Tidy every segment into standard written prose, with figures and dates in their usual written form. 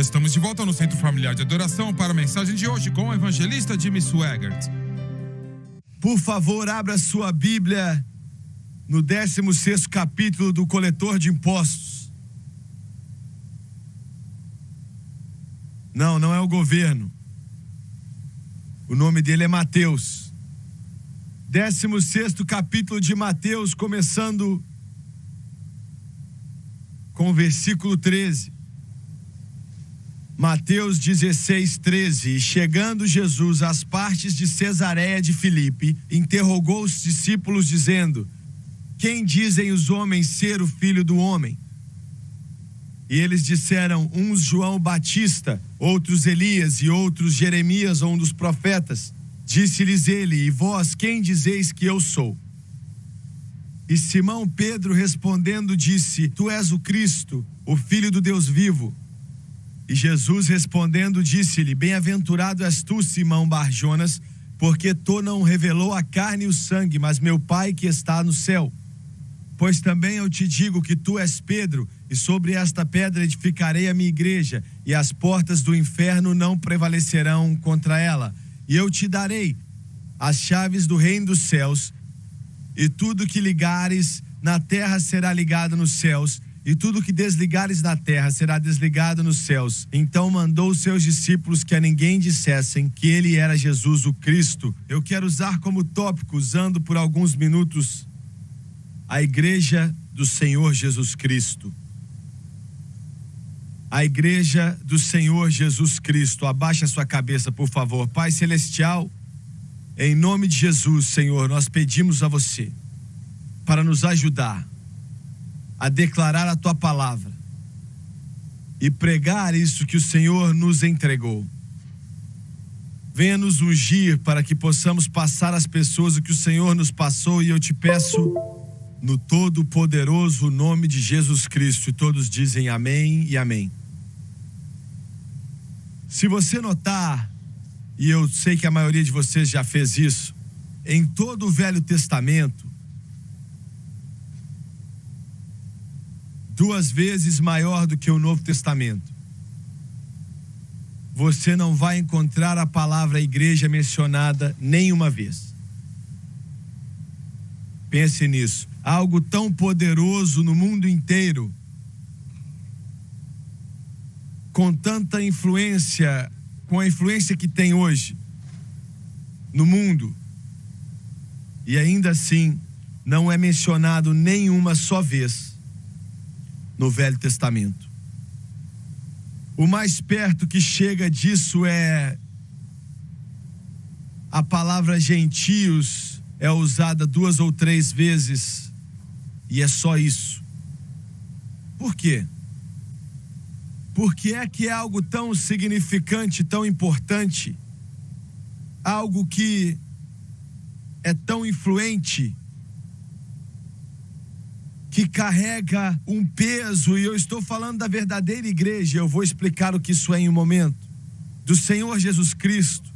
Estamos de volta no Centro Familiar de Adoração para a mensagem de hoje com o evangelista Jimmy Swaggart. Por favor, abra sua Bíblia no 16º capítulo do Coletor de Impostos. Não é o governo. O nome dele é Mateus. 16º capítulo de Mateus, começando com o versículo 13. Mateus 16:13. E chegando Jesus às partes de Cesareia de Filipe, interrogou os discípulos dizendo: quem dizem os homens ser o Filho do Homem? E eles disseram, uns João Batista, outros Elias e outros Jeremias ou um dos profetas. Disse-lhes ele: e vós quem dizeis que eu sou? E Simão Pedro respondendo disse: tu és o Cristo, o Filho do Deus vivo. E Jesus respondendo disse-lhe: bem-aventurado és tu, Simão Bar-Jonas, porque tu não revelou a carne e o sangue, mas meu Pai que está no céu. Pois também eu te digo que tu és Pedro, e sobre esta pedra edificarei a minha igreja, e as portas do inferno não prevalecerão contra ela. E eu te darei as chaves do reino dos céus, e tudo que ligares na terra será ligado nos céus, e tudo que desligares na terra será desligado nos céus. Então mandou os seus discípulos que a ninguém dissessem que ele era Jesus o Cristo. Eu quero usar como tópico, usando por alguns minutos, a igreja do Senhor Jesus Cristo. A igreja do Senhor Jesus Cristo. Abaixa a sua cabeça, por favor. Pai Celestial, em nome de Jesus, Senhor, nós pedimos a você para nos ajudar a declarar a tua palavra e pregar isso que o Senhor nos entregou. Venha nos ungir para que possamos passar às pessoas o que o Senhor nos passou, e eu te peço no todo poderoso nome de Jesus Cristo. E todos dizem amém e amém. Se você notar, e eu sei que a maioria de vocês já fez isso, em todo o Velho Testamento, 2 vezes maior do que o Novo Testamento, você não vai encontrar a palavra igreja mencionada nenhuma vez. Pense nisso. Algo tão poderoso no mundo inteiro, com tanta influência, com a influência que tem hoje no mundo, e ainda assim não é mencionado nenhuma só vez no Velho Testamento. O mais perto que chega disso é a palavra gentios, é usada 2 ou 3 vezes, e é só isso. Por quê? Porque é que é algo tão significante, tão importante, algo que é tão influente, que carrega um peso, e eu estou falando da verdadeira igreja, eu vou explicar o que isso é em um momento, do Senhor Jesus Cristo.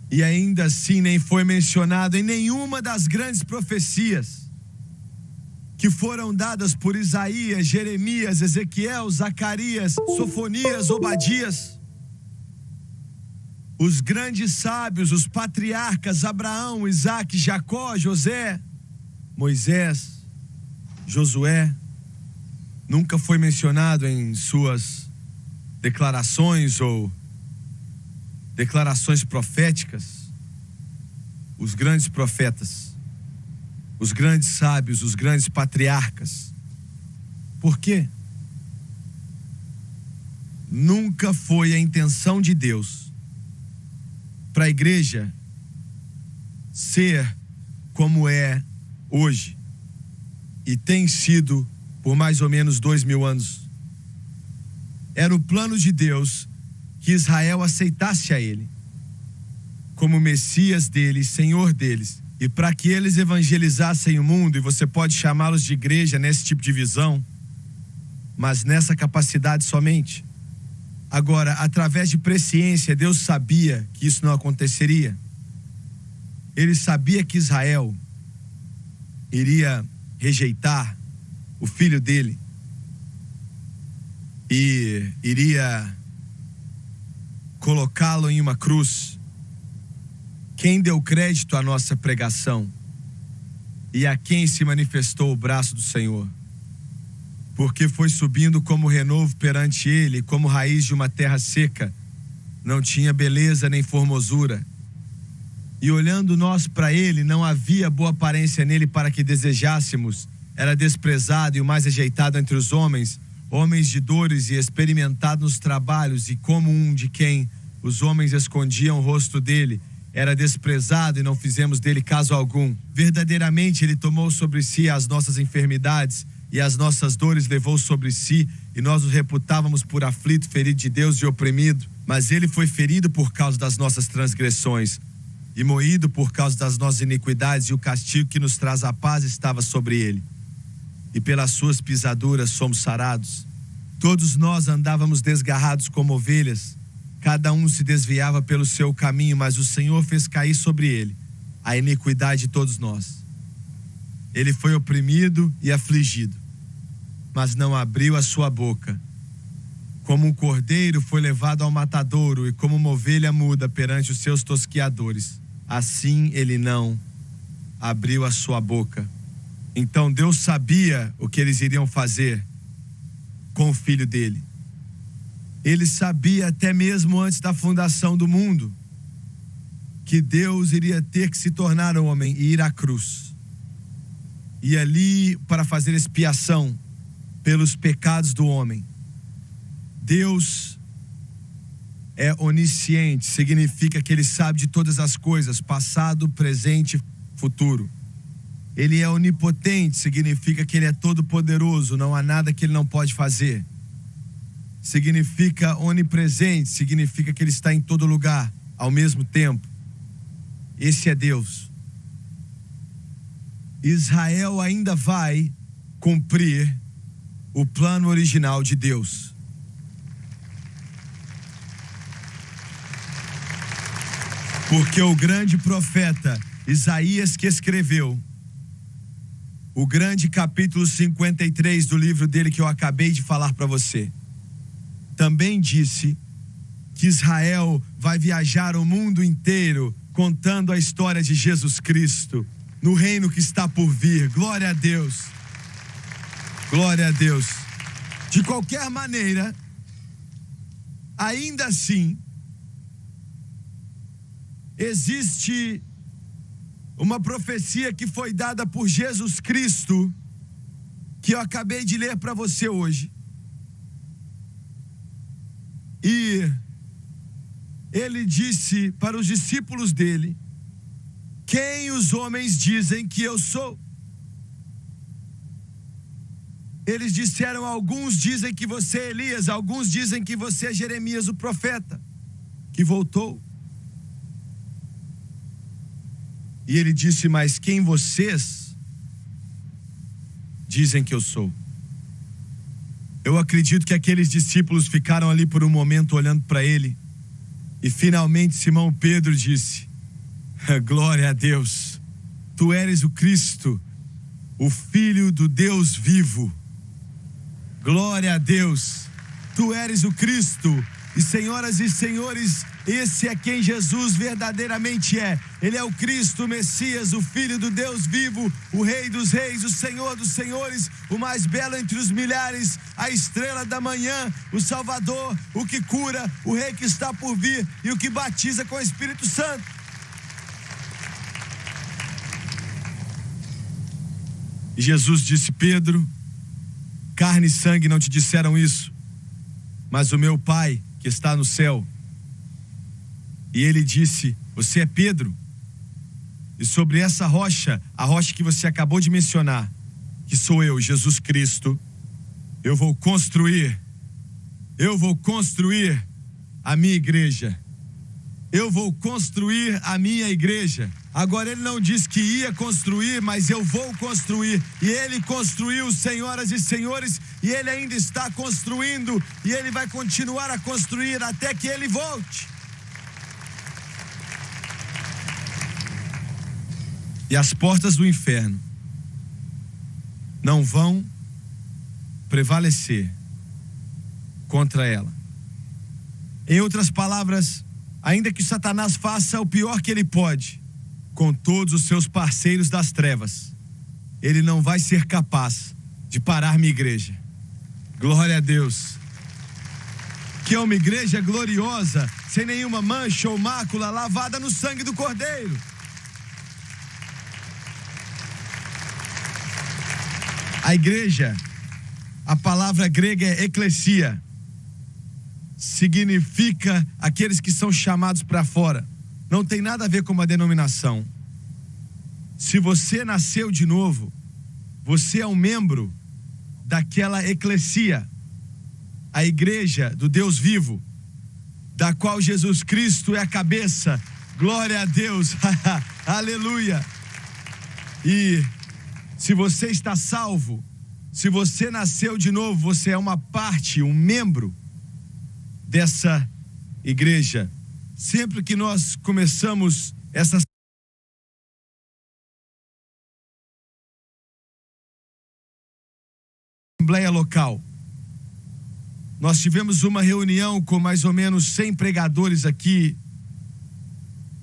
E ainda assim nem foi mencionado em nenhuma das grandes profecias que foram dadas por Isaías, Jeremias, Ezequiel, Zacarias, Sofonias, Obadias. Os grandes sábios, os patriarcas, Abraão, Isaque, Jacó, José, Moisés, Josué, nunca foi mencionado em suas declarações ou declarações proféticas. Os grandes profetas, os grandes sábios, os grandes patriarcas. Por quê? Nunca foi a intenção de Deus para a igreja ser como é hoje, e tem sido por mais ou menos 2000 anos. Era o plano de Deus que Israel aceitasse a ele como Messias deles, Senhor deles, e para que eles evangelizassem o mundo. E você pode chamá-los de igreja nesse tipo de visão, mas nessa capacidade somente. Agora, através de presciência, Deus sabia que isso não aconteceria. Ele sabia que Israel iria rejeitar o filho dele. e iria colocá-lo em uma cruz, quem deu crédito à nossa pregação e a quem se manifestou o braço do Senhor? Porque foi subindo como renovo perante ele, como raiz de uma terra seca, não tinha beleza nem formosura. E olhando nós para ele, não havia boa aparência nele para que desejássemos. Era desprezado e o mais rejeitado entre os homens, homens de dores e experimentado nos trabalhos, e como um de quem os homens escondiam o rosto dele. Era desprezado e não fizemos dele caso algum. Verdadeiramente ele tomou sobre si as nossas enfermidades e as nossas dores levou sobre si, e nós o reputávamos por aflito, ferido de Deus e oprimido. Mas ele foi ferido por causa das nossas transgressões e moído por causa das nossas iniquidades, e o castigo que nos traz a paz estava sobre ele. E pelas suas pisaduras somos sarados. Todos nós andávamos desgarrados como ovelhas, cada um se desviava pelo seu caminho, mas o Senhor fez cair sobre ele a iniquidade de todos nós. Ele foi oprimido e afligido, mas não abriu a sua boca. Como um cordeiro foi levado ao matadouro, e como uma ovelha muda perante os seus tosqueadores, assim ele não abriu a sua boca. Então Deus sabia o que eles iriam fazer com o filho dele. Ele sabia até mesmo antes da fundação do mundo que Deus iria ter que se tornar homem e ir à cruz. E ali para fazer expiação pelos pecados do homem. Deus é onisciente, significa que ele sabe de todas as coisas, passado, presente, futuro. Ele é onipotente, significa que ele é todo poderoso, não há nada que ele não pode fazer. Significa onipresente, significa que ele está em todo lugar, ao mesmo tempo. Esse é Deus. Israel ainda vai cumprir o plano original de Deus. Porque o grande profeta Isaías, que escreveu o grande capítulo 53 do livro dele que eu acabei de falar para você, também disse que Israel vai viajar o mundo inteiro contando a história de Jesus Cristo no reino que está por vir. Glória a Deus. Glória a Deus. De qualquer maneira, ainda assim, existe uma profecia que foi dada por Jesus Cristo, que eu acabei de ler para você hoje. E ele disse para os discípulos dele: quem os homens dizem que eu sou? Eles disseram: alguns dizem que você é Elias, alguns dizem que você é Jeremias, o profeta, que voltou. E ele disse: mas quem vocês dizem que eu sou? Eu acredito que aqueles discípulos ficaram ali por um momento olhando para ele. E finalmente Simão Pedro disse: glória a Deus, tu eres o Cristo, o Filho do Deus vivo. Glória a Deus, tu eres o Cristo. E senhoras e senhores, esse é quem Jesus verdadeiramente é. Ele é o Cristo, o Messias, o Filho do Deus vivo, o Rei dos reis, o Senhor dos senhores, o mais belo entre os milhares, a estrela da manhã, o Salvador, o que cura, o Rei que está por vir e o que batiza com o Espírito Santo. E Jesus disse: Pedro, carne e sangue não te disseram isso, mas o meu Pai que está no céu. E ele disse: você é Pedro, e sobre essa rocha, a rocha que você acabou de mencionar, que sou eu, Jesus Cristo, eu vou construir a minha igreja. Eu vou construir a minha igreja. Agora ele não disse que ia construir, mas eu vou construir. E ele construiu, senhoras e senhores, e ele ainda está construindo, e ele vai continuar a construir até que ele volte. E as portas do inferno não vão prevalecer contra ela. Em outras palavras, ainda que Satanás faça o pior que ele pode com todos os seus parceiros das trevas, ele não vai ser capaz de parar minha igreja. Glória a Deus. Que é uma igreja gloriosa, sem nenhuma mancha ou mácula, lavada no sangue do Cordeiro. A igreja, a palavra grega é eklesia, significa aqueles que são chamados para fora. Não tem nada a ver com uma denominação. Se você nasceu de novo, você é um membro daquela eklesia, a igreja do Deus vivo, da qual Jesus Cristo é a cabeça. Glória a Deus. Aleluia. E se você está salvo, se você nasceu de novo, você é uma parte, um membro dessa igreja. Sempre que nós começamos essa assembleia local, nós tivemos uma reunião com mais ou menos 100 pregadores aqui.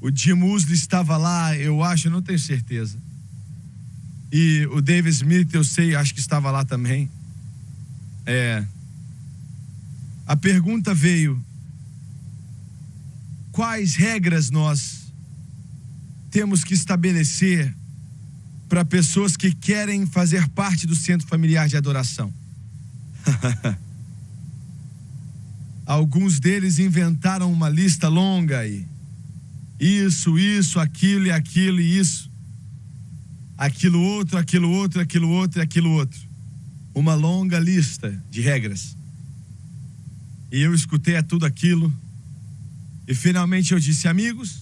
O Jim Musley estava lá, eu acho, eu não tenho certeza. E o David Smith, eu sei, acho que estava lá também. A pergunta veio: quais regras nós temos que estabelecer para pessoas que querem fazer parte do centro familiar de adoração? Alguns deles inventaram uma lista longa aí. Isso, aquilo e aquilo e isso. Aquilo outro, aquilo outro, aquilo outro e aquilo outro. Uma longa lista de regras. E eu escutei tudo aquilo. E finalmente eu disse: amigos,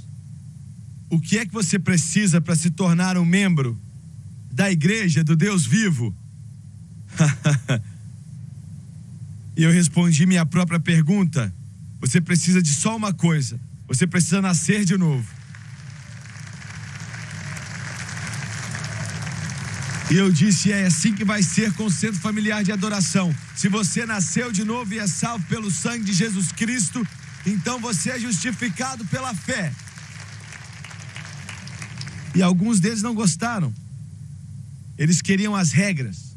o que é que você precisa para se tornar um membro da igreja do Deus vivo? E eu respondi minha própria pergunta: você precisa de só uma coisa. Você precisa nascer de novo. E eu disse: é assim que vai ser com o Centro Familiar de Adoração. Se você nasceu de novo e é salvo pelo sangue de Jesus Cristo, então você é justificado pela fé. E alguns deles não gostaram. Eles queriam as regras.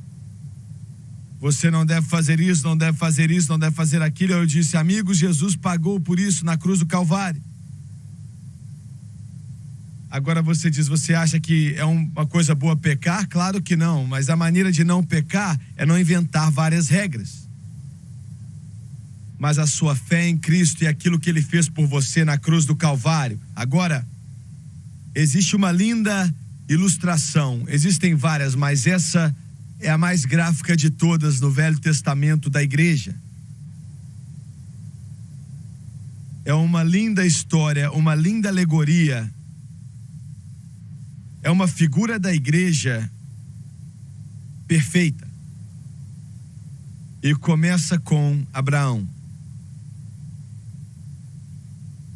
Você não deve fazer isso, não deve fazer isso, não deve fazer aquilo. Eu disse: amigos, Jesus pagou por isso na cruz do Calvário. Agora você diz: você acha que é uma coisa boa pecar? Claro que não, mas a maneira de não pecar é não inventar várias regras. Mas a sua fé em Cristo e aquilo que Ele fez por você na cruz do Calvário. Agora, existe uma linda ilustração, existem várias, mas essa é a mais gráfica de todas no Velho Testamento da igreja. É uma linda história, uma linda alegoria. É uma figura da igreja perfeita. E começa com Abraão.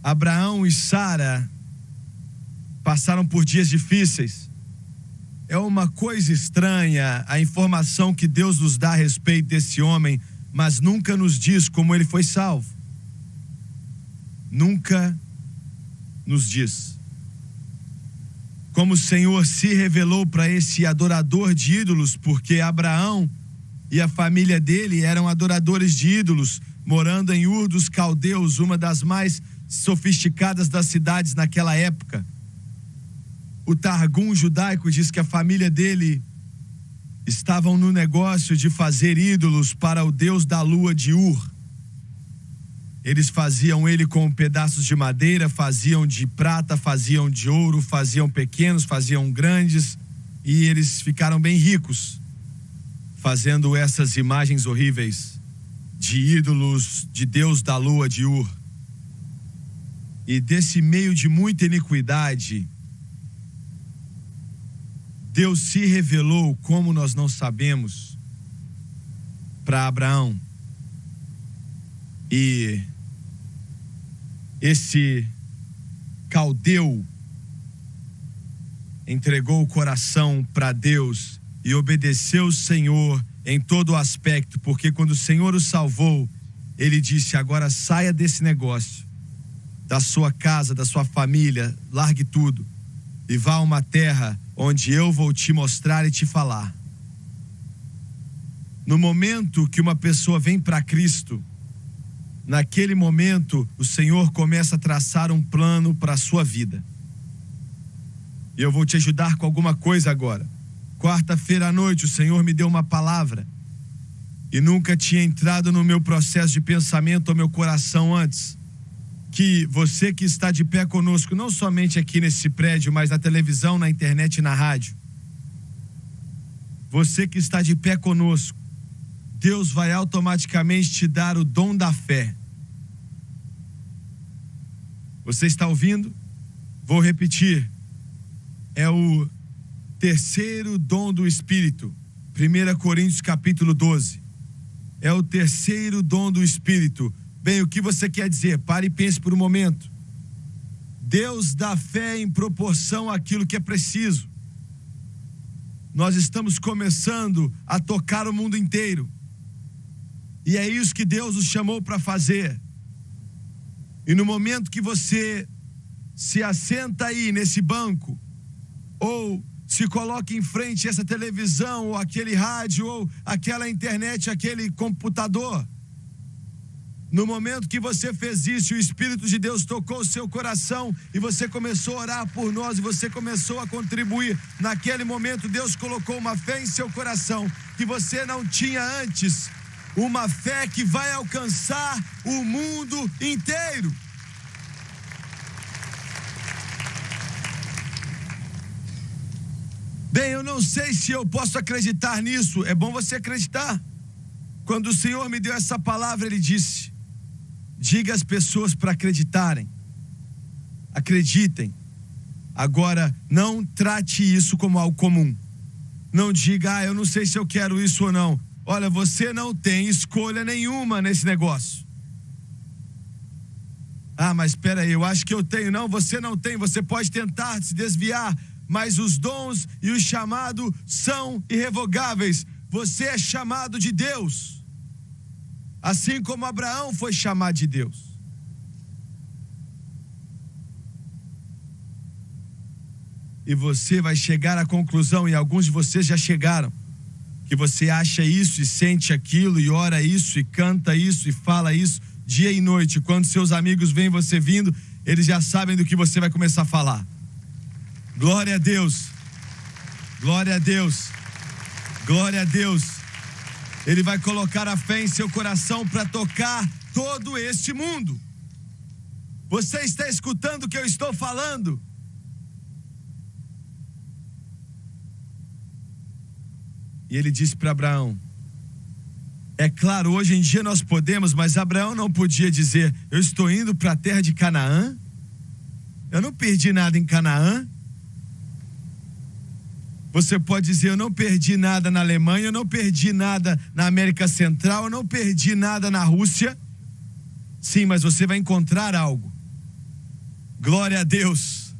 Abraão e Sara passaram por dias difíceis. É uma coisa estranha a informação que Deus nos dá a respeito desse homem, mas nunca nos diz como ele foi salvo. Nunca nos diz. Como o Senhor se revelou para esse adorador de ídolos, porque Abraão e a família dele eram adoradores de ídolos, morando em Ur dos Caldeus, uma das mais sofisticadas das cidades naquela época. O Targum judaico diz que a família dele estavam no negócio de fazer ídolos para o deus da lua de Ur. Eles faziam ele com pedaços de madeira, faziam de prata, faziam de ouro, faziam pequenos, faziam grandes, e eles ficaram bem ricos fazendo essas imagens horríveis de ídolos de deus da lua de Ur. E desse meio de muita iniquidade, Deus se revelou, como nós não sabemos, para Abraão. E esse caldeu entregou o coração para Deus e obedeceu o Senhor em todo o aspecto, porque quando o Senhor o salvou, Ele disse: agora saia desse negócio, da sua casa, da sua família, largue tudo e vá a uma terra onde eu vou te mostrar e te falar. No momento que uma pessoa vem para Cristo, naquele momento o Senhor começa a traçar um plano para a sua vida. E eu vou te ajudar com alguma coisa agora. Quarta-feira à noite o Senhor me deu uma palavra e nunca tinha entrado no meu processo de pensamento, ao meu coração antes. Que você que está de pé conosco, não somente aqui nesse prédio, mas na televisão, na internet e na rádio. Você que está de pé conosco, Deus vai automaticamente te dar o dom da fé. Você está ouvindo? Vou repetir. É o terceiro dom do Espírito. 1 Coríntios capítulo 12. É o terceiro dom do Espírito. Bem, o que você quer dizer? Pare e pense por um momento. Deus dá fé em proporção àquilo que é preciso. Nós estamos começando a tocar o mundo inteiro. E é isso que Deus nos chamou para fazer. E no momento que você se assenta aí nesse banco, ou se coloca em frente a essa televisão, ou aquele rádio, ou aquela internet, aquele computador, no momento que você fez isso, o Espírito de Deus tocou o seu coração e você começou a orar por nós e você começou a contribuir. Naquele momento Deus colocou uma fé em seu coração que você não tinha antes. Uma fé que vai alcançar o mundo inteiro. Bem, eu não sei se eu posso acreditar nisso. É bom você acreditar. Quando o Senhor me deu essa palavra, Ele disse: diga às pessoas para acreditarem. Acreditem. Agora, não trate isso como algo comum. Não diga: eu não sei se eu quero isso ou não. Olha, você não tem escolha nenhuma nesse negócio. Mas espera aí, eu acho que eu tenho. Não, você não tem. Você pode tentar se desviar, mas os dons e o chamado são irrevogáveis. Você é chamado de Deus, assim como Abraão foi chamado de Deus. E você vai chegar à conclusão, e alguns de vocês já chegaram, que você acha isso e sente aquilo e ora isso e canta isso e fala isso dia e noite. Quando seus amigos veem você vindo, eles já sabem do que você vai começar a falar. Glória a Deus, glória a Deus, glória a Deus. Ele vai colocar a fé em seu coração para tocar todo este mundo. Você está escutando o que eu estou falando? E ele disse para Abraão: é claro, hoje em dia nós podemos, mas Abraão não podia dizer: eu estou indo para a terra de Canaã. Eu não perdi nada em Canaã. Você pode dizer: eu não perdi nada na Alemanha, eu não perdi nada na América Central, eu não perdi nada na Rússia. Sim, mas você vai encontrar algo. Glória a Deus.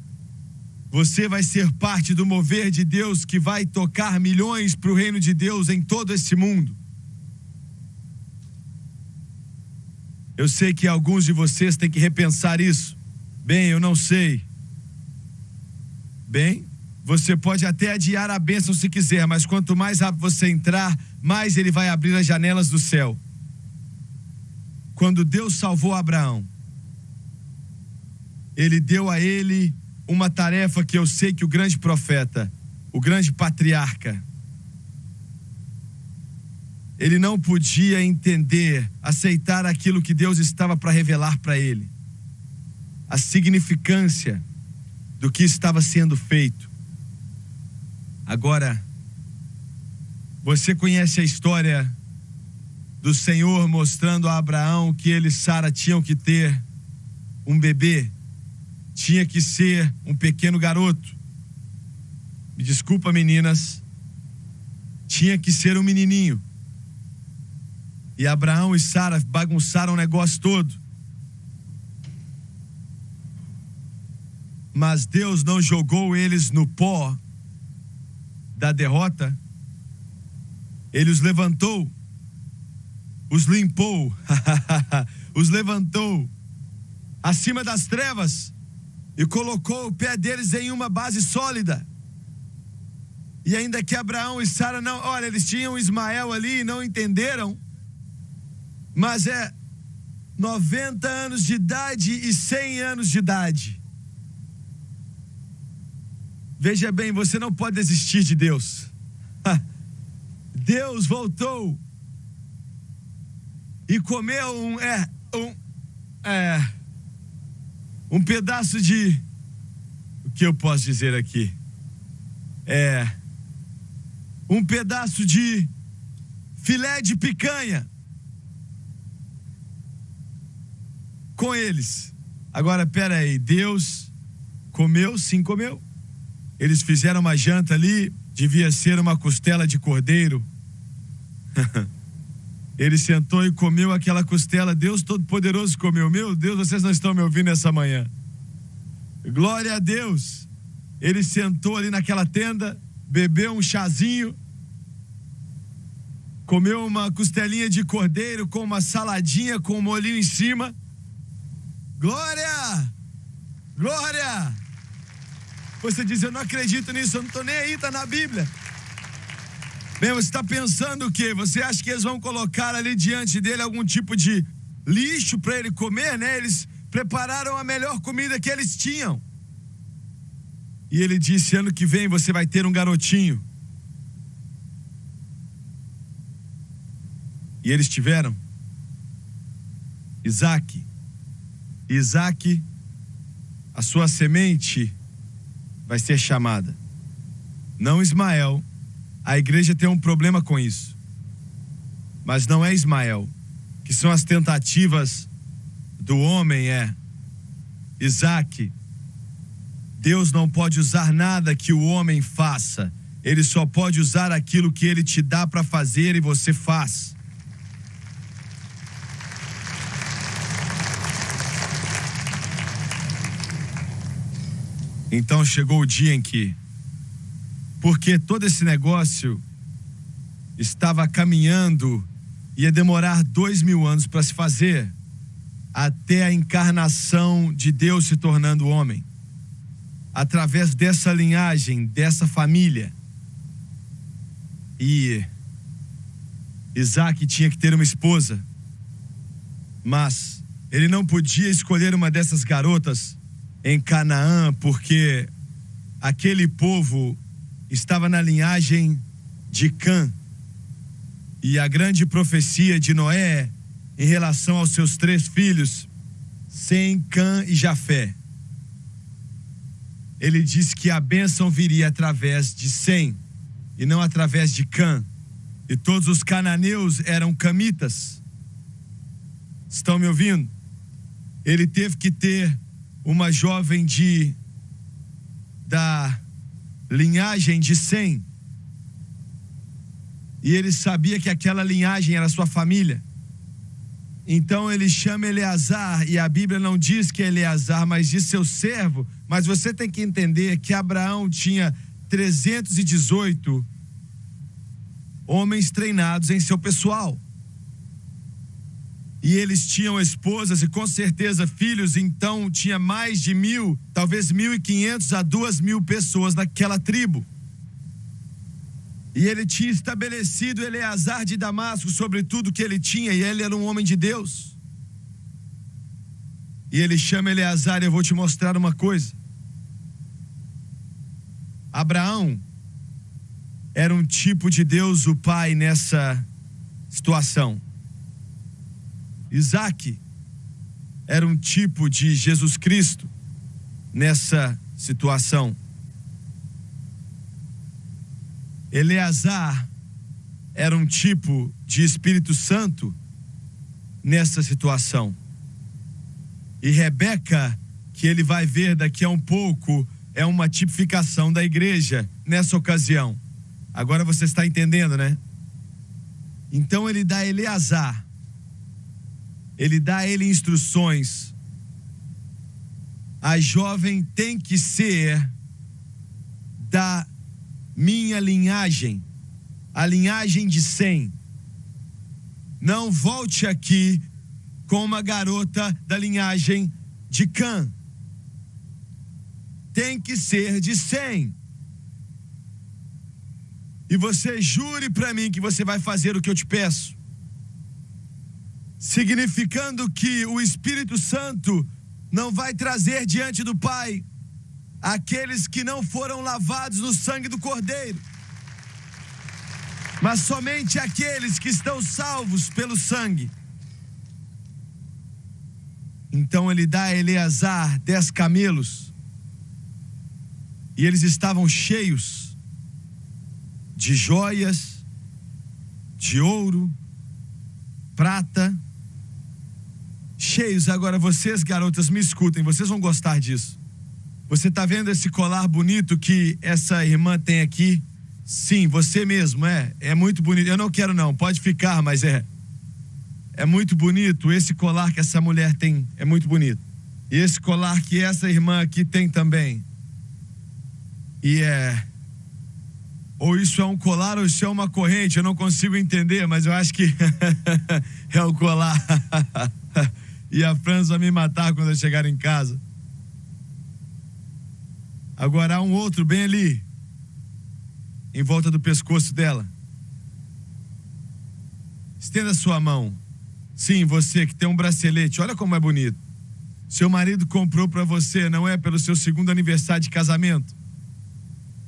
Você vai ser parte do mover de Deus que vai tocar milhões para o reino de Deus em todo esse mundo. Eu sei que alguns de vocês têm que repensar isso. Bem, eu não sei. Bem, você pode até adiar a bênção se quiser, mas quanto mais rápido você entrar, mais Ele vai abrir as janelas do céu. Quando Deus salvou Abraão, Ele deu a ele uma tarefa que eu sei que o grande profeta, o grande patriarca, ele não podia entender, aceitar aquilo que Deus estava para revelar para ele. A significância do que estava sendo feito. Agora, você conhece a história do Senhor mostrando a Abraão que ele e Sara tinham que ter um bebê. Tinha que ser um pequeno garoto. Me desculpa, meninas. Tinha que ser um menininho. E Abraão e Sara bagunçaram o negócio todo. Mas Deus não jogou eles no pó da derrota. Ele os levantou. os limpou, os levantou acima das trevas e colocou o pé deles em uma base sólida. E ainda que Abraão e Sara não, olha, eles tinham Ismael ali e não entenderam, mas 90 anos de idade e 100 anos de idade. Veja bem, você não pode desistir de Deus. Deus voltou e comeu um pedaço de, o que eu posso dizer aqui? Um pedaço de filé de picanha com eles. Agora, pera aí, Deus comeu? Sim, comeu. Eles fizeram uma janta ali, devia ser uma costela de cordeiro. Ele sentou e comeu aquela costela. Deus Todo-Poderoso comeu. Meu Deus, vocês não estão me ouvindo essa manhã. Glória a Deus. Ele sentou ali naquela tenda, bebeu um chazinho, comeu uma costelinha de cordeiro com uma saladinha com um molhinho em cima. Glória! Glória! Você diz, eu não acredito nisso, eu não estou nem aí, está na Bíblia. Bem, você está pensando o quê? Você acha que eles vão colocar ali diante dele algum tipo de lixo para ele comer, né? Eles prepararam a melhor comida que eles tinham. E ele disse, ano que vem você vai ter um garotinho. E eles tiveram Isaac. Isaac, a sua semente vai ser chamada, não Ismael. A igreja tem um problema com isso, mas não é Ismael, que são as tentativas do homem, Isaac. Deus não pode usar nada que o homem faça, ele só pode usar aquilo que ele te dá para fazer e você faz. Então chegou o dia em que, porque todo esse negócio estava caminhando, ia demorar 2000 anos para se fazer, até a encarnação de Deus se tornando homem, através dessa linhagem, dessa família. E Isaac tinha que ter uma esposa, mas ele não podia escolher uma dessas garotas em Canaã, porque aquele povo estava na linhagem de Cã. E a grande profecia de Noé em relação aos seus 3 filhos, Sem, Cã e Jafé, ele disse que a bênção viria através de Sem e não através de Cã. E todos os cananeus eram camitas. Estão me ouvindo? Ele teve que ter uma jovem da linhagem de Sem. E ele sabia que aquela linhagem era sua família. Então ele chama Eleazar, e a Bíblia não diz que é Eleazar, mas diz seu servo. Mas você tem que entender que Abraão tinha 318 homens treinados em seu pessoal. E eles tinham esposas e com certeza filhos, então tinha mais de 1000, talvez 1500 a 2000 pessoas naquela tribo. E ele tinha estabelecido Eleazar de Damasco sobre tudo que ele tinha, e ele era um homem de Deus. E ele chama Eleazar, e eu vou te mostrar uma coisa. Abraão era um tipo de Deus, o pai, nessa situação. Isaac era um tipo de Jesus Cristo nessa situação. Eleazar era um tipo de Espírito Santo nessa situação. E Rebeca, que ele vai ver daqui a um pouco, é uma tipificação da igreja nessa ocasião. Agora você está entendendo, né? Então ele dá Eleazar, ele dá a ele instruções. A jovem tem que ser da minha linhagem, a linhagem de Sem. não volte aqui com uma garota da linhagem de Cã. Tem que ser de Sem. E você jure para mim que você vai fazer o que eu te peço. Significando que o Espírito Santo não vai trazer diante do Pai aqueles que não foram lavados no sangue do Cordeiro, mas somente aqueles que estão salvos pelo sangue. Então ele dá a Eleazar 10 camelos, e eles estavam cheios de joias, de ouro, prata, cheios. Agora vocês, garotas, me escutem, vocês vão gostar disso. Você está vendo esse colar bonito que essa irmã tem aqui? Sim, você mesmo, é muito bonito. Eu não quero não, pode ficar, mas é muito bonito. Esse colar que essa mulher tem é muito bonito. E esse colar que essa irmã aqui tem também. E ou isso é um colar ou isso é uma corrente, eu não consigo entender, mas eu acho que é um colar. E a Franz vai me matar quando eu chegar em casa. Agora há um outro bem ali, em volta do pescoço dela. Estenda sua mão. Sim, você que tem um bracelete, olha como é bonito. Seu marido comprou para você, não é pelo seu 2º aniversário de casamento?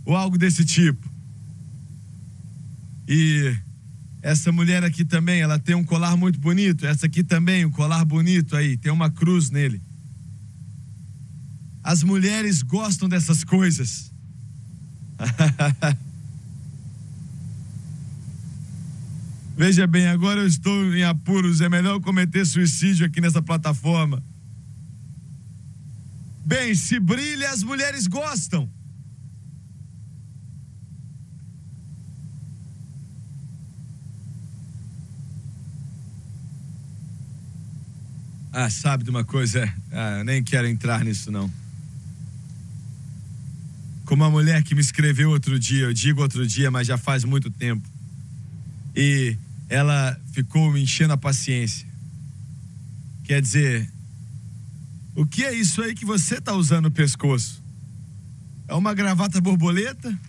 Ou algo desse tipo. E essa mulher aqui também, ela tem um colar muito bonito. Essa aqui também, um colar bonito aí, tem uma cruz nele. As mulheres gostam dessas coisas. Veja bem, agora eu estou em apuros, é melhor eu cometer suicídio aqui nessa plataforma. Bem, se brilha, as mulheres gostam. Sabe de uma coisa? Eu nem quero entrar nisso não. Como a mulher que me escreveu outro dia, eu digo outro dia, mas já faz muito tempo. E ela ficou me enchendo a paciência. Quer dizer, o que é isso aí que você está usando no pescoço? É uma gravata borboleta?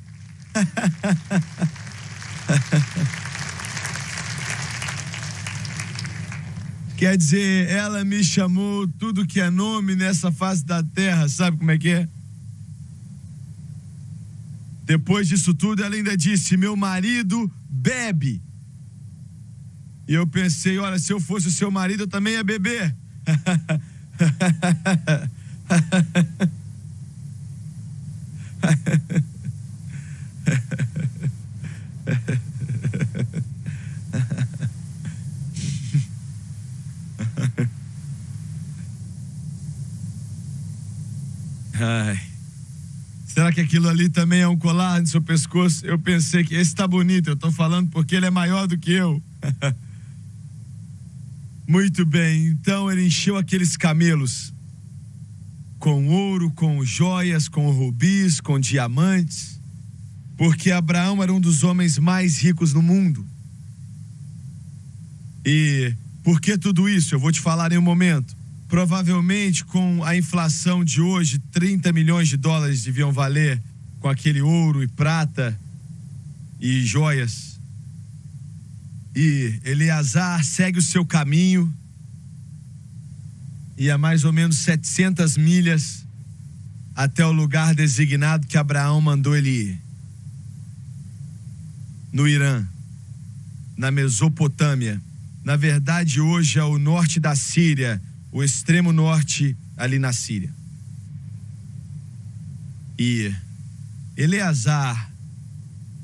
Quer dizer, ela me chamou tudo que é nome nessa face da terra, sabe como é que é? Depois disso tudo, ela ainda disse: meu marido bebe. E eu pensei, olha, se eu fosse o seu marido, eu também ia beber. Será que aquilo ali também é um colar no seu pescoço? Eu pensei que esse tá bonito, eu tô falando porque ele é maior do que eu. Muito bem, então ele encheu aqueles camelos com ouro, com joias, com rubis, com diamantes, porque Abraão era um dos homens mais ricos no mundo. E por que tudo isso? Eu vou te falar em um momento. Provavelmente com a inflação de hoje, 30 milhões de dólares deviam valer com aquele ouro e prata e joias. E Eleazar segue o seu caminho e a mais ou menos 700 milhas até o lugar designado que Abraão mandou ele ir. No Irã, na Mesopotâmia. Na verdade, hoje é o norte da Síria, o extremo norte ali na Síria. E Eleazar,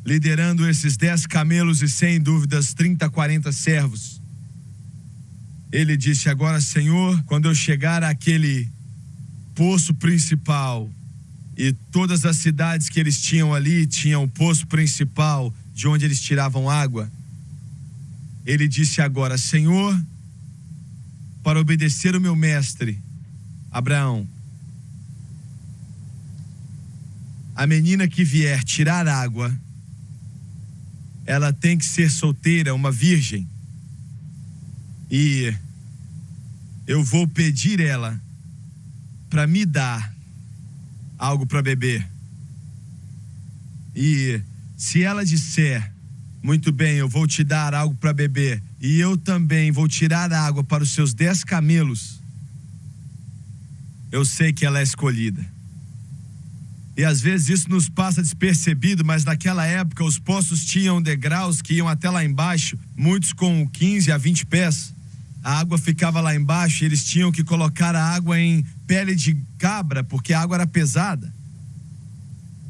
liderando esses 10 camelos e sem dúvidas 30, 40 servos, ele disse: agora, Senhor, quando eu chegar àquele poço principal, e todas as cidades que eles tinham ali tinham o poço principal de onde eles tiravam água, ele disse agora: Senhor, para obedecer o meu mestre, Abraão, a menina que vier tirar água, ela tem que ser solteira, uma virgem. E eu vou pedir ela para me dar algo para beber. E se ela disser, muito bem, eu vou te dar algo para beber, e eu também vou tirar água para os seus 10 camelos, eu sei que ela é escolhida. E às vezes isso nos passa despercebido, mas naquela época os poços tinham degraus que iam até lá embaixo, muitos com 15 a 20 pés. A água ficava lá embaixo e eles tinham que colocar a água em pele de cabra, porque a água era pesada.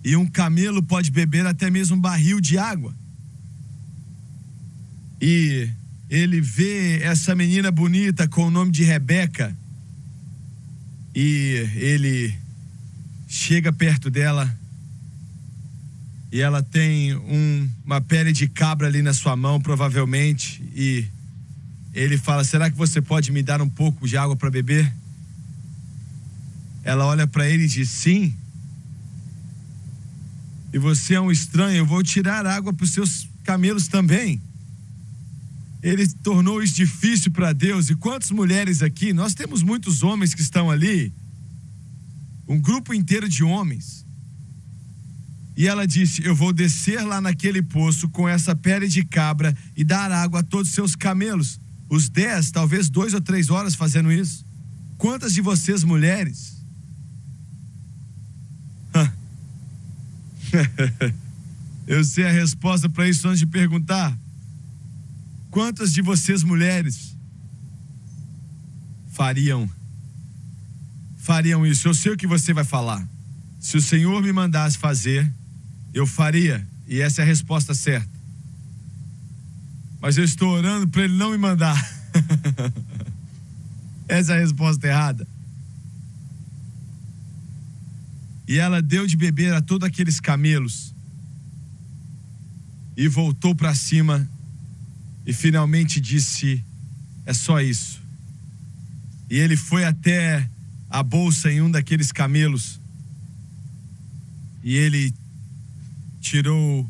E um camelo pode beber até mesmo um barril de água. E ele vê essa menina bonita com o nome de Rebeca. E ele chega perto dela. E ela tem uma pele de cabra ali na sua mão, provavelmente. E ele fala, será que você pode me dar um pouco de água para beber? Ela olha para ele e diz, sim. E você é um estranho, eu vou tirar água para os seus camelos também. Ele tornou isso difícil para Deus. E quantas mulheres aqui, nós temos muitos homens que estão ali, um grupo inteiro de homens. E ela disse, eu vou descer lá naquele poço com essa pele de cabra e dar água a todos os seus camelos. Os 10, talvez 2 ou 3 horas fazendo isso. Quantas de vocês mulheres? Eu sei a resposta para isso antes de perguntar. Quantas de vocês mulheres fariam isso? Eu sei o que você vai falar. Se o Senhor me mandasse fazer, eu faria. E essa é a resposta certa. Mas eu estou orando para Ele não me mandar. Essa é a resposta errada. E ela deu de beber a todos aqueles camelos. E voltou para cima. E finalmente disse, é só isso. E ele foi até a bolsa em um daqueles camelos. E ele tirou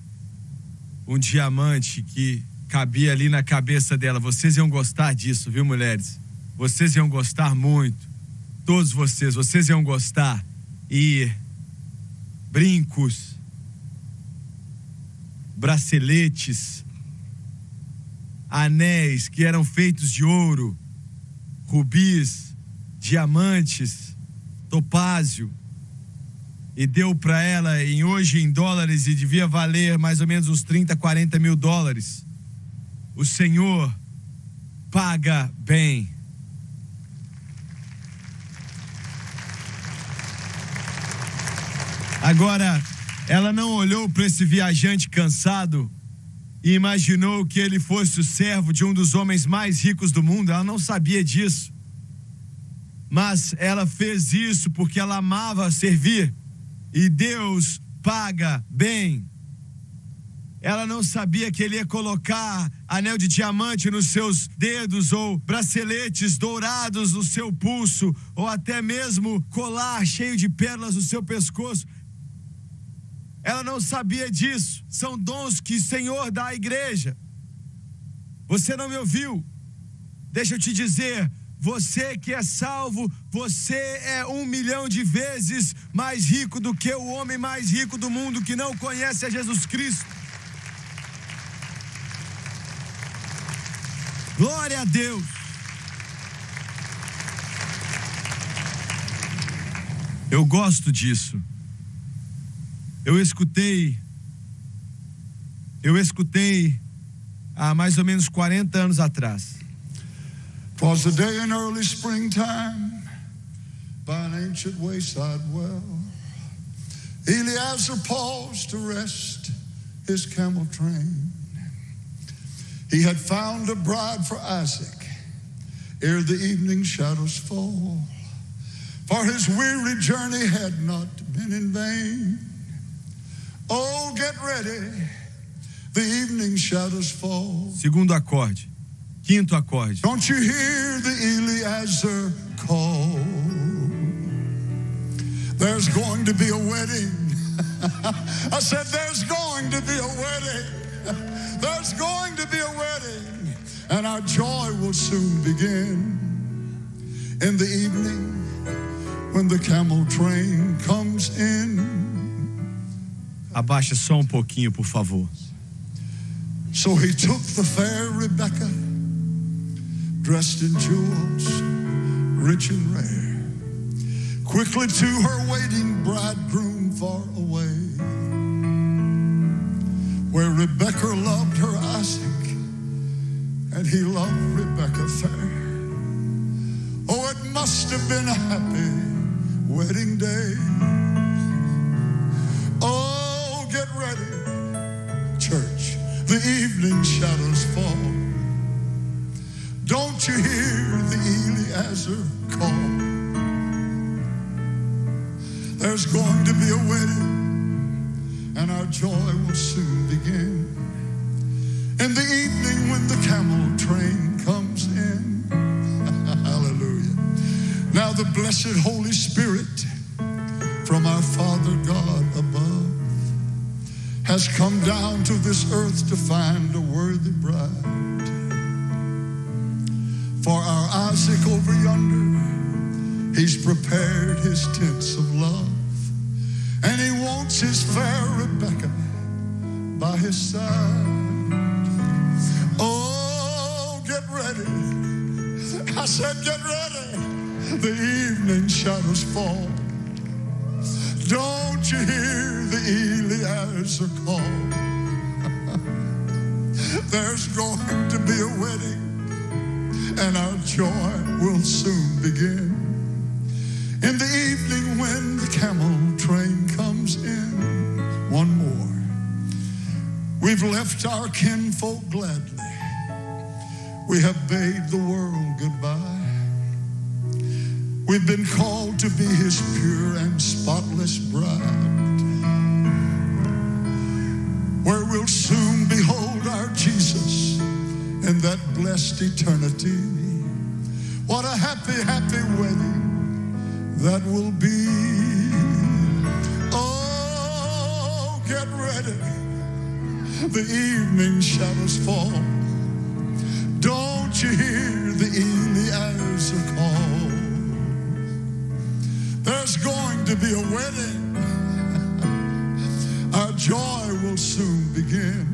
um diamante que cabia ali na cabeça dela. Vocês iam gostar disso, viu, mulheres? Vocês iam gostar muito. Todos vocês iam gostar. E brincos, braceletes, anéis que eram feitos de ouro, rubis, diamantes, topázio. E deu para ela, hoje em dólares, e devia valer mais ou menos uns 30, 40 mil dólares. O Senhor paga bem. Agora, ela não olhou para esse viajante cansado e imaginou que ele fosse o servo de um dos homens mais ricos do mundo. Ela não sabia disso. Mas ela fez isso porque ela amava servir. E Deus paga bem. Ela não sabia que ele ia colocar anel de diamante nos seus dedos, ou braceletes dourados no seu pulso, ou até mesmo colar cheio de pérolas no seu pescoço. Ela não sabia disso. São dons que o Senhor dá à igreja. Você não me ouviu? Deixa eu te dizer, você que é salvo, você é 1 milhão de vezes mais rico do que o homem mais rico do mundo que não conhece a Jesus Cristo. Glória a Deus. Eu gosto disso. Eu escutei há mais ou menos 40 anos atrás. Was a day in early springtime by an ancient wayside well. Eleazar paused to rest his camel train. He had found a bride for Isaac ere the evening shadows fall. For his weary journey had not been in vain. Oh, get ready, the evening shadows fall. Segundo acorde. Quinto acorde. Don't you hear the Eleazar call? There's going to be a wedding. I said there's going to be a wedding. There's going to be a wedding. and our joy will soon begin. In the evening, when the camel train comes in. Abaixa só pouquinho, por favor. So he took the fair Rebecca, dressed in jewels, rich and rare, quickly to her waiting bridegroom far away, where Rebecca loved her Isaac, and he loved Rebecca fair. Oh, it must have been a happy wedding day. Oh, get ready, church, the evening shadows fall. Don't you hear the Eliezer call? There's going to be a wedding, and our joy will soon begin. In the evening when the camel train comes in. Hallelujah. Now the blessed Holy Spirit from our Father God above has come down to this earth to find a worthy bride. For our Isaac over yonder, he's prepared his tents of love, and he wants his fair Rebecca by his side. Oh, get ready. I said get ready. The evening shadows fall. Don't you hear the Eliezer call? There's going to be a wedding, and our joy will soon begin. In the evening when the camel train comes in. One more. We've left our kinfolk gladly. We have bade the world goodbye. We've been called to be his pure and spotless bride, where we'll soon behold our Jesus in that blessed eternity. What a happy, happy wedding that will be. Oh, get ready. The evening shadows fall. Don't you hear the Eliezer call? There's going to be a wedding. Our joy will soon begin.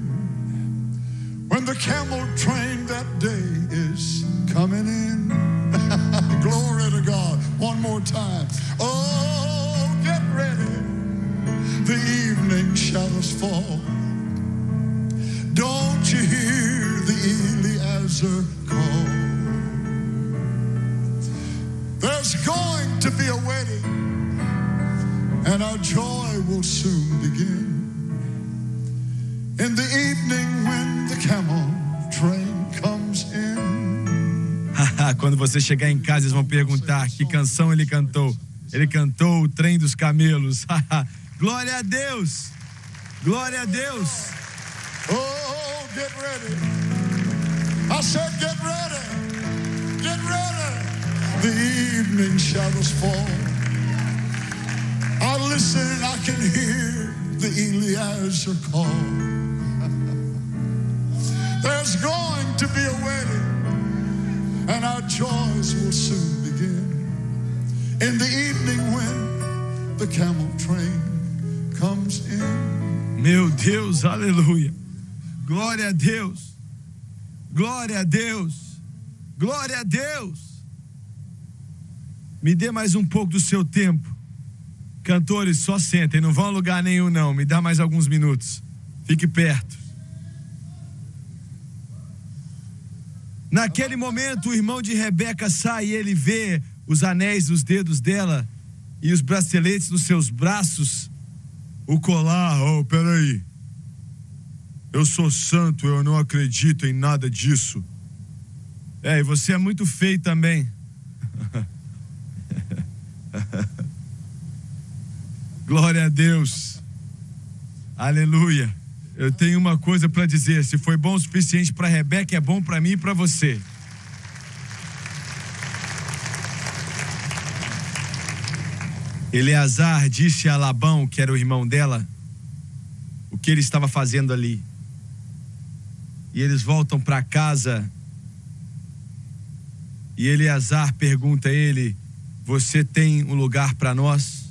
When the camel train that day is coming in. Glory to God. One more time. Oh, get ready. The evening shadows fall. Don't you hear the Eliezer call? There's going to be a wedding, and our joy will soon begin. In the evening when the camel train comes in. Quando você chegar em casa, eles vão perguntar que canção ele cantou. Ele cantou o Trem dos Camelos. Glória a Deus! Glória a Deus! Oh, get ready. I said get ready. Get ready. The evening shadows fall. I listen and I can hear the Eliezer call. There's going to be a wedding, and our joys will soon begin. In the evening when the camel train comes in. Meu Deus, aleluia. Glória a Deus. Glória a Deus. Glória a Deus. Me dê mais um pouco do seu tempo. Cantores, só sentem, não vão a lugar nenhum não. Me dá mais alguns minutos. Fique perto. Naquele momento, o irmão de Rebeca sai e ele vê os anéis nos dedos dela e os braceletes nos seus braços. O colar, peraí. Eu sou santo, eu não acredito em nada disso. E você é muito feio também. Glória a Deus. Aleluia. Eu tenho uma coisa para dizer, se foi bom o suficiente para Rebeca, é bom para mim e para você. Eleazar disse a Labão, que era o irmão dela, o que ele estava fazendo ali. E eles voltam para casa E Eleazar pergunta a ele: você tem um lugar para nós?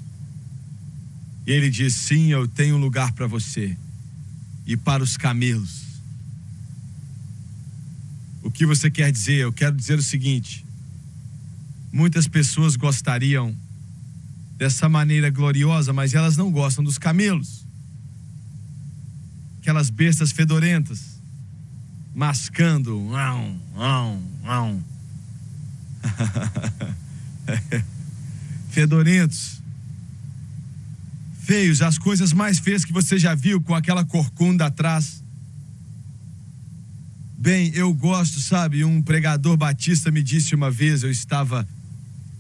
E ele diz: sim, eu tenho um lugar para você e para os camelos. O que você quer dizer? Eu quero dizer o seguinte: muitas pessoas gostariam dessa maneira gloriosa, mas elas não gostam dos camelos. Aquelas bestas fedorentas, mascando, fedorentos, feios, as coisas mais feias que você já viu, com aquela corcunda atrás. Bem, eu gosto, sabe, um pregador batista me disse uma vez, eu estava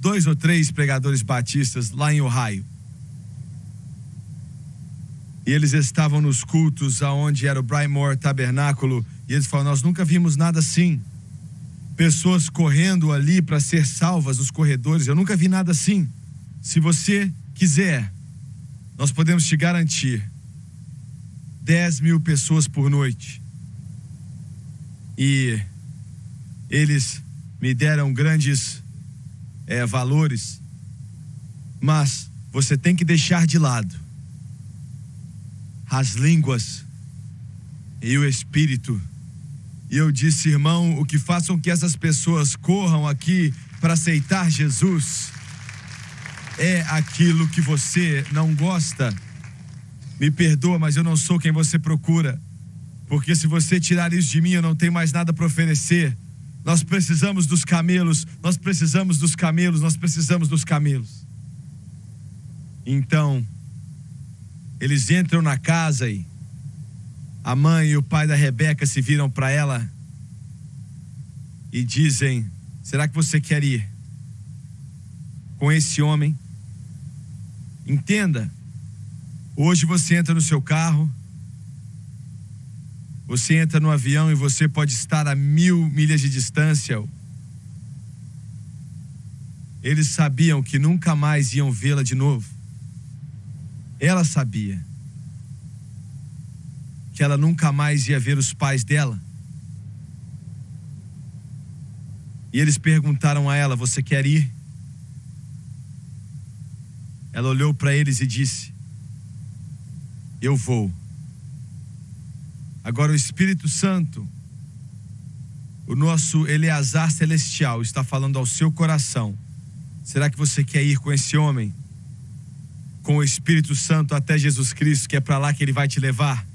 2 ou 3 pregadores batistas lá em Ohio. E eles estavam nos cultos aonde era o Brymore Tabernáculo, e eles falaram: nós nunca vimos nada assim. Pessoas correndo ali para ser salvas nos corredores, eu nunca vi nada assim. Se você quiser, nós podemos te garantir 10.000 pessoas por noite. E eles me deram grandes valores, mas você tem que deixar de lado as línguas e o espírito. E eu disse: irmão, o que faz com que essas pessoas corram aqui para aceitar Jesus é aquilo que você não gosta. Me perdoa, mas eu não sou quem você procura, porque se você tirar isso de mim, eu não tenho mais nada para oferecer. Nós precisamos dos camelos, nós precisamos dos camelos, nós precisamos dos camelos. Então, eles entram na casa e a mãe e o pai da Rebeca se viram para ela e dizem: será que você quer ir com esse homem? Entenda, hoje você entra no seu carro, você entra no avião e você pode estar a 1000 milhas de distância. Eles sabiam que nunca mais iam vê-la de novo. Ela sabia que ela nunca mais ia ver os pais dela. E eles perguntaram a ela: você quer ir? Ela olhou para eles e disse: eu vou. Agora o Espírito Santo, o nosso Eleazar celestial, está falando ao seu coração. Será que você quer ir com esse homem, com o Espírito Santo, até Jesus Cristo, que é para lá que ele vai te levar?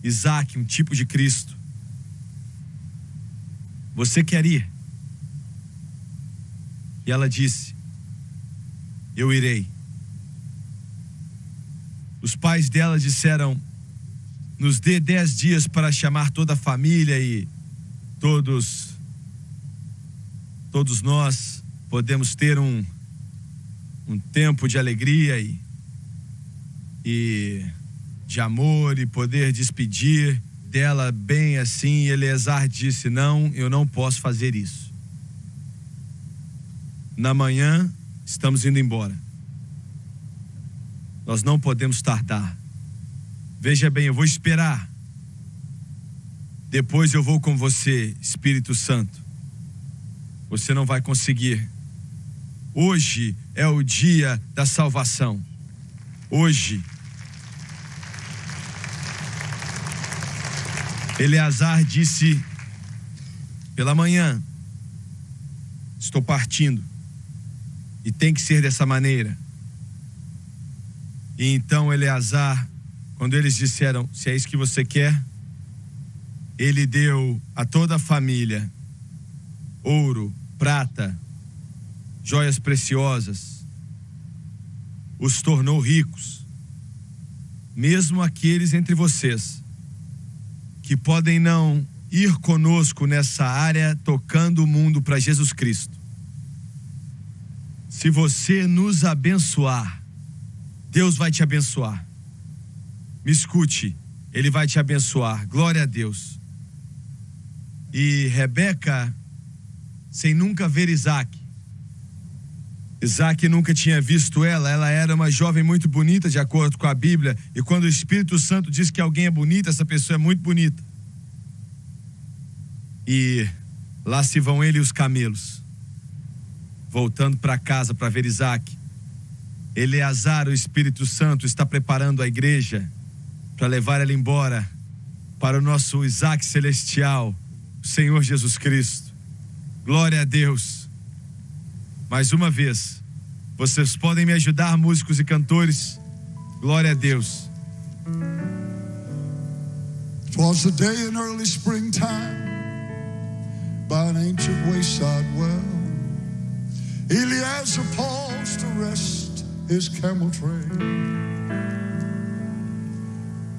Isaac, um tipo de Cristo. Você quer ir? E ela disse: eu irei. Os pais dela disseram: nos dê 10 dias para chamar toda a família e todos nós podemos ter um tempo de alegria e de amor e poder despedir dela bem assim. E Eleazar disse: não, eu não posso fazer isso. Na manhã estamos indo embora. Nós não podemos tardar. Veja bem, eu vou esperar. Depois eu vou com você, Espírito Santo. Você não vai conseguir. Hoje é o dia da salvação. Hoje. Eleazar disse: pela manhã estou partindo. E tem que ser dessa maneira. E então Eleazar, quando eles disseram: se é isso que você quer, ele deu a toda a família ouro, prata, joias preciosas, os tornou ricos. Mesmo aqueles entre vocês que podem não ir conosco nessa área tocando o mundo para Jesus Cristo, se você nos abençoar, Deus vai te abençoar. Me escute, Ele vai te abençoar. Glória a Deus. E Rebeca, sem nunca ver Isaac nunca tinha visto ela era uma jovem muito bonita, de acordo com a Bíblia. E quando o Espírito Santo diz que alguém é bonito, essa pessoa é muito bonita. E Lá se vão ele e os camelos. Voltando para casa para ver Isaac, Eleazar, o Espírito Santo, está preparando a igreja para levar ela embora para o nosso Isaac celestial, o Senhor Jesus Cristo. Glória a Deus. Mais uma vez, vocês podem me ajudar, músicos e cantores? Glória a Deus. It was a day in early springtime by an ancient wayside well. Eleazar paused to rest his camel train.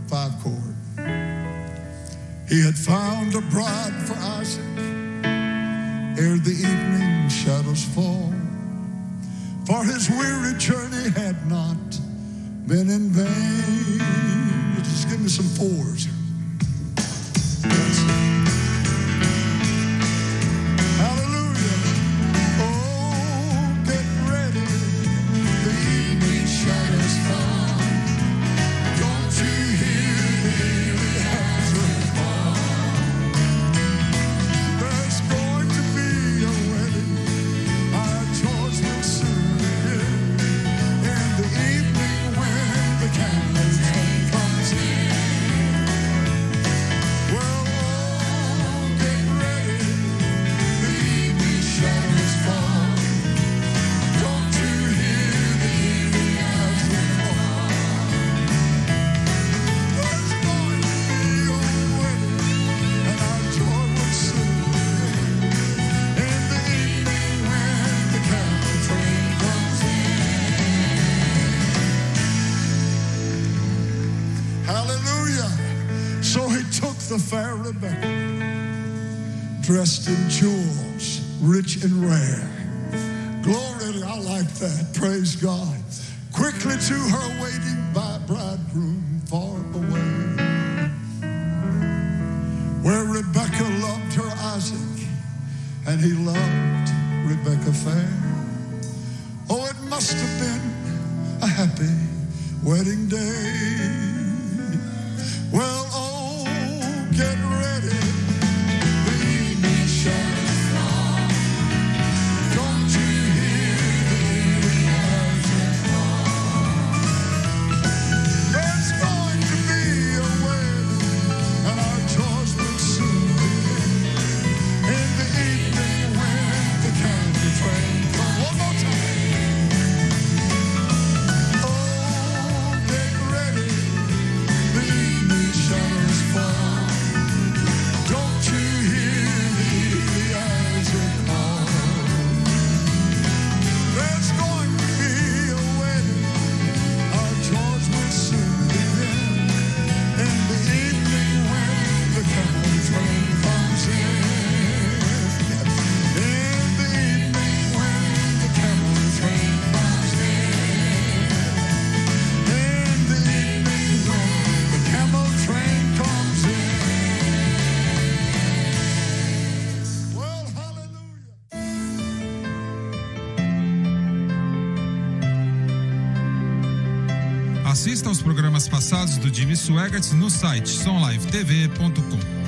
5-chord. He had found a bride for Isaac ere the evening shadows fall. For his weary journey had not been in vain. Just give me some fours. Hallelujah. Oh, get ready. The evening shadows fall. Don't you hear the Eleazar call? There's going to be a wedding. Our joys will soon begin. In the evening when the candle train comes in. Well, oh, get ready. The evening shadows fall. Don't you hear the Eleazar call? There's going to be a wedding, and our joy will soon begin. In the evening when the candle train comes in. Hallelujah. So he took the fair Rebecca, dressed in jewels, rich and rare. Glory, I like that. Praise God. Quickly to her waiting by bridegroom far away, where Rebecca loved her Isaac, and he loved Rebecca fair. Oh, it must have been a happy wedding day. Well, oh, get ready. The evening shadows fall. Don't you hear the Eleazar call? There's going to be a wedding, and our joys will soon begin. In the evening when the candle train comes. One more time. Oh, get ready. The evening shadows fall. Don't you hear the Eleazar call? There's going to be a wedding. Our joys will soon begin. In the evening when the candle train comes in. In the evening when the candle train comes in. In the evening when the camel train comes in. Well, hallelujah. Assista aos programas passados do Jimmy Swaggart no site sonlivetv.com.